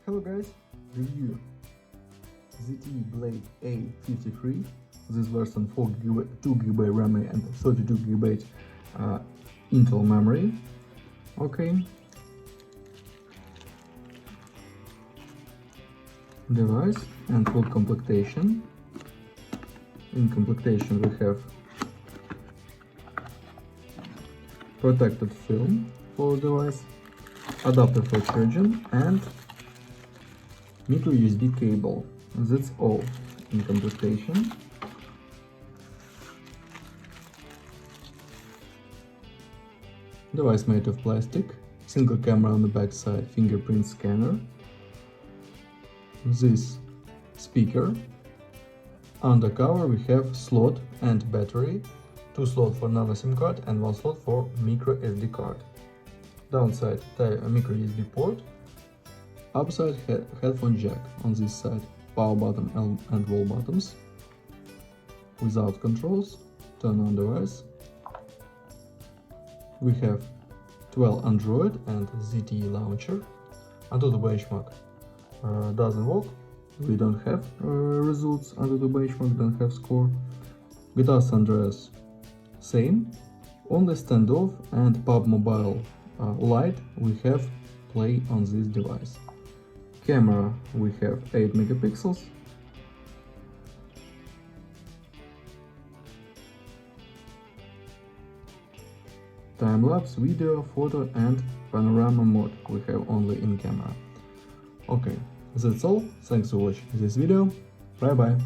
Hello guys, review ZTE Blade A53. This version 4GB, 2GB RAM and 32GB Intel memory. Okay. Device and full completion. In completion we have protected film for device, adapter for charging and micro USB cable. That's all in completion. Device made of plastic, single camera on the back side, fingerprint scanner, this speaker. Under cover we have slot and battery, 2 slots for nano SIM card and 1 slot for micro SD card. Downside a micro USB port. Upside headphone jack on this side, power button and wall buttons. Without controls, turn on device. We have 12 Android and ZTE launcher. Under the benchmark doesn't work. We don't have results under the benchmark, don't have score. Guitar Andreas same. Only standoff and PUB Mobile Lite we have play on this device. Camera we have 8 megapixels. Time-lapse, video, photo and panorama mode we have only in camera. Okay, that's all. Thanks for watching this video. Bye bye.